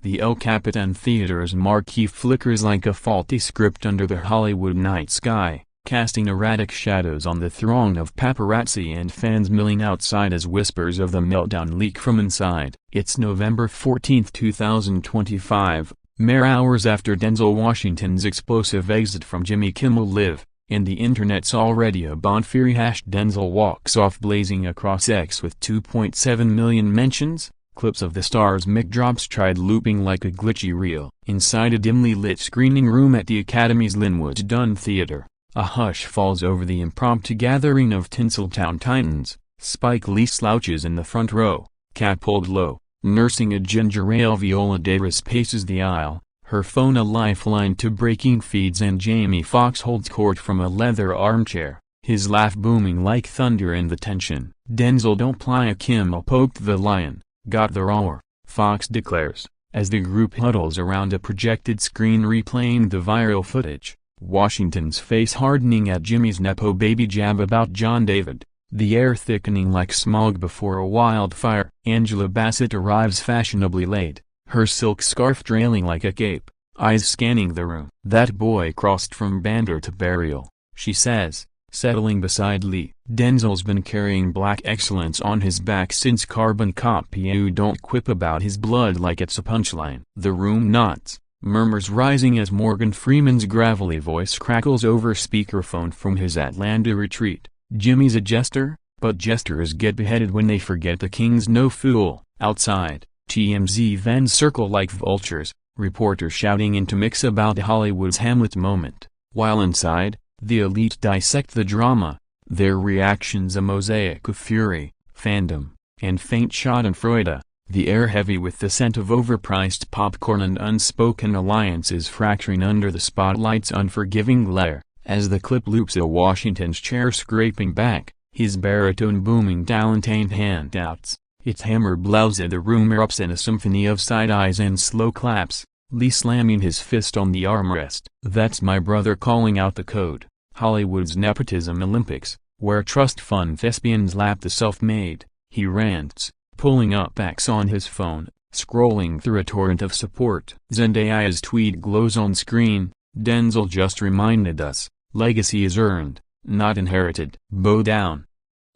The El Capitan Theater's marquee flickers like a faulty script under the Hollywood night sky, casting erratic shadows on the throng of paparazzi and fans milling outside as whispers of the meltdown leak from inside. It's November 14, 2025, mere hours after Denzel Washington's explosive exit from Jimmy Kimmel Live, and the internet's already a bonfire. Denzel walks off blazing across X with 2.7 million mentions. Clips of the star's mic drops tried looping like a glitchy reel. Inside a dimly lit screening room at the Academy's Linwood Dunn Theater, a hush falls over the impromptu gathering of Tinseltown titans. Spike Lee slouches in the front row, cap pulled low, nursing a ginger ale. Viola Davis paces the aisle, her phone a lifeline to breaking feeds, and Jamie Foxx holds court from a leather armchair, his laugh booming like thunder in the tension. Denzel don't play. Kimmel poked the lion, got the roar, Fox declares, as the group huddles around a projected screen replaying the viral footage. Washington's face hardening at Jimmy's nepo baby jab about John David, the air thickening like smog before a wildfire. Angela Bassett arrives fashionably late, her silk scarf trailing like a cape, eyes scanning the room. "That boy crossed from Bander to Burial," she says, settling beside Lee. "Denzel's been carrying black excellence on his back since Carbon Copy. You don't quip about his blood like it's a punchline." The room nods, murmurs rising as Morgan Freeman's gravelly voice crackles over speakerphone from his Atlanta retreat. "Jimmy's a jester, but jesters get beheaded when they forget the king's no fool." Outside, TMZ fans circle like vultures, reporters shouting into mix about Hollywood's Hamlet moment, while inside, the elite dissect the drama, their reactions a mosaic of fury, fandom, and faint schadenfreude. The air heavy with the scent of overpriced popcorn and unspoken alliances fracturing under the spotlight's unforgiving glare, as the clip loops a Washington's chair scraping back, his baritone booming talented handouts, its hammer blows the room erupts in a symphony of side eyes and slow claps, Lee slamming his fist on the armrest. "That's my brother calling out the code. Hollywood's nepotism Olympics, where trust fund thespians lap the self-made," he rants, pulling up X on his phone, scrolling through a torrent of support. Zendaya's tweet glows on screen. "Denzel just reminded us, legacy is earned, not inherited." Bow down.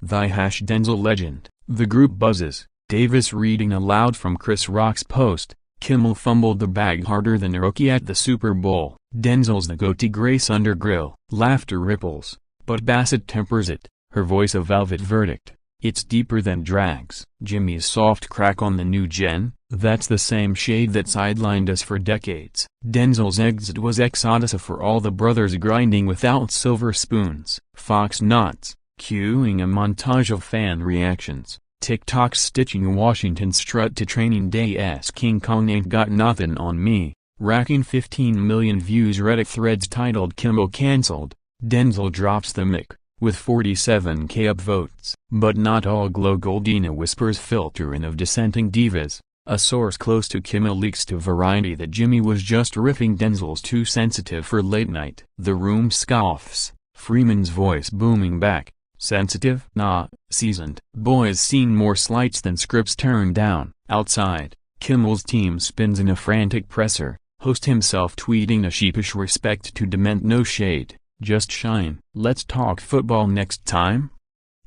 Thy Denzel legend. The group buzzes, Davis reading aloud from Chris Rock's post. Kimmel fumbled the bag harder than a rookie at the Super Bowl. Denzel's the goatee grace under grill. Laughter ripples, but Bassett tempers it, her voice a velvet verdict. "It's deeper than drags." Jimmy's soft crack on the new gen, that's the same shade that sidelined us for decades. Denzel's exit was exodus for all the brothers grinding without silver spoons. Fox nods, cueing a montage of fan reactions. TikTok stitching Washington strut to Training Day-'s King Kong ain't got nothing on me, racking 15 million views. Reddit threads titled "Kimmel Cancelled," Denzel drops the mic, with 47K upvotes. But not all glow. Goldina whispers filter in of dissenting divas. A source close to Kimmel leaks to Variety that Jimmy was just riffing Denzel's too sensitive for late night. The room scoffs, Freeman's voice booming back. "Sensitive? Nah, seasoned." Boys seen more slights than scripts turned down. Outside, Kimmel's team spins in a frantic presser, host himself tweeting a sheepish respect to Dement. "No shade, just shine. Let's talk football next time?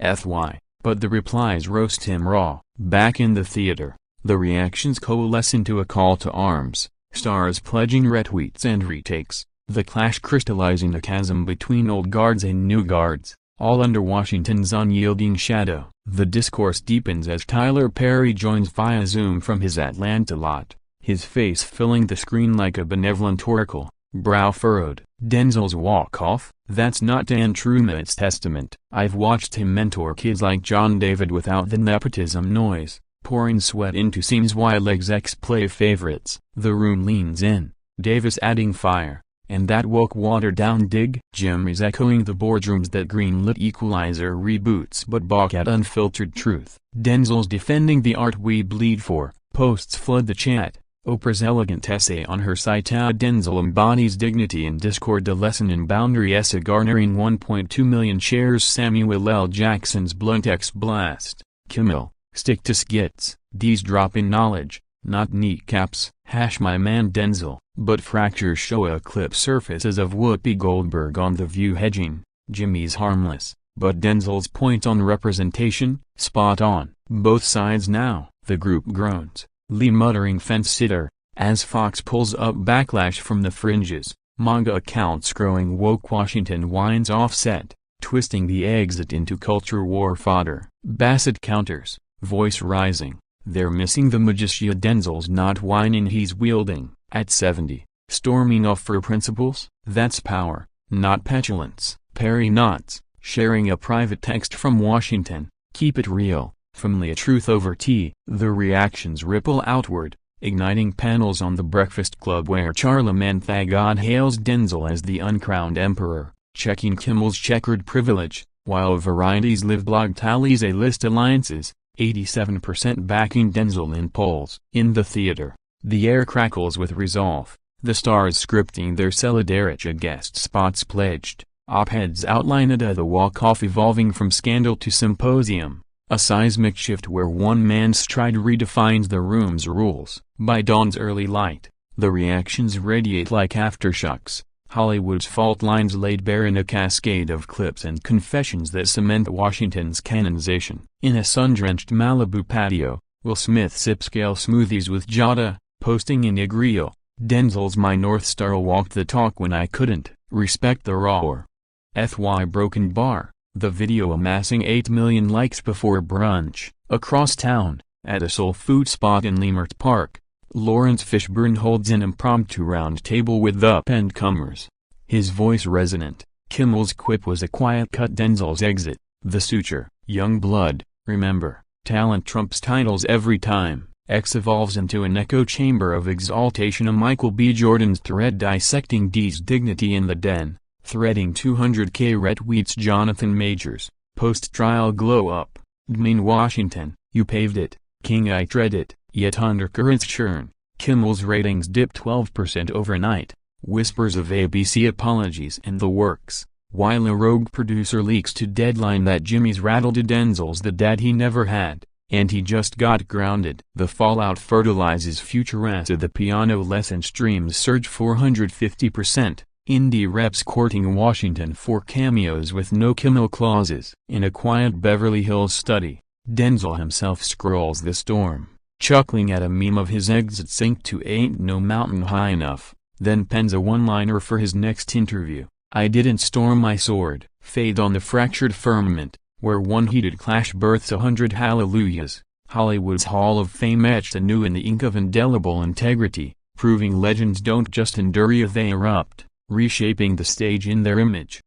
FY." But the replies roast him raw. Back in the theater, the reactions coalesce into a call to arms, stars pledging retweets and retakes, the clash crystallizing a chasm between old guards and new guards, all under Washington's unyielding shadow. The discourse deepens as Tyler Perry joins via Zoom from his Atlanta lot, his face filling the screen like a benevolent oracle, brow furrowed. Denzel's walk-off? That's not Dan Truma, it's testament. I've watched him mentor kids like John David without the nepotism noise, pouring sweat into scenes while execs play favorites. The room leans in, Davis adding fire. And that woke watered-down dig? Jimmy's echoing the boardrooms that greenlit Equalizer reboots but balk at unfiltered truth. Denzel's defending the art we bleed for. Posts flood the chat. Oprah's elegant essay on her site How Denzel Embodies Dignity in Discord, a lesson in boundary essay garnering 1.2 million shares. Samuel L. Jackson's blunt blast. Kimmel, stick to skits. These drop in knowledge, not kneecaps. Hash my man Denzel, but fractures show a clip surfaces of Whoopi Goldberg on The View hedging. Jimmy's harmless, but Denzel's point on representation, spot on. Both sides now, the group groans, Lee muttering fence sitter, as Fox pulls up backlash from the fringes. Manga accounts growing woke. Washington whines Offset, twisting the exit into culture war fodder. Bassett counters, voice rising, they're missing the magistia. Denzel's not whining, he's wielding, at 70, storming off for principles. That's power, not petulance. Perry nods, sharing a private text from Washington, keep it real, familiar truth over tea. The reactions ripple outward, igniting panels on The Breakfast Club where Charlamagne Tha God hails Denzel as the uncrowned emperor, checking Kimmel's checkered privilege, while Variety's live blog tallies A-list alliances, 87% backing Denzel in polls. In the theater, the air crackles with resolve, the stars scripting their solidarity. Guest spots pledged, op-eds outlined the walk-off evolving from scandal to symposium, a seismic shift where one man's stride redefines the room's rules. By dawn's early light, the reactions radiate like aftershocks, Hollywood's fault lines laid bare in a cascade of clips and confessions that cement Washington's canonization. In a sun-drenched Malibu patio, Will Smith sips kale smoothies with Jada, posting in Igreal, Denzel's my North Star walked the talk when I couldn't, respect the roar. FY Broken Bar, the video amassing 8 million likes before brunch. Across town, at a soul food spot in Leimert Park, Lawrence Fishburne holds an impromptu round table with up-and-comers. His voice resonant, Kimmel's quip was a quiet cut. Denzel's exit, the suture, young blood, remember, talent trumps titles every time. X evolves into an echo chamber of exaltation. A Michael B. Jordan's thread dissecting D's dignity in the den, threading 200K retweets. Jonathan Majors, post-trial glow-up, Dwayne Washington, you paved it, King I tread it. Yet undercurrents churn, Kimmel's ratings dip 12% overnight, whispers of ABC apologies in the works, while a rogue producer leaks to Deadline that Jimmy's rattled Denzel's the dad he never had, and he just got grounded. The fallout fertilizes future as the piano lesson streams surge 450%, indie reps courting Washington for cameos with no Kimmel clauses. In a quiet Beverly Hills study, Denzel himself scrolls the storm, chuckling at a meme of his exit sync to Ain't No Mountain High Enough, then pens a one-liner for his next interview. I didn't storm my sword. Fade on the fractured firmament, where one heated clash births 100 hallelujahs. Hollywood's Hall of Fame etched anew in the ink of indelible integrity, proving legends don't just endure, they erupt, reshaping the stage in their image.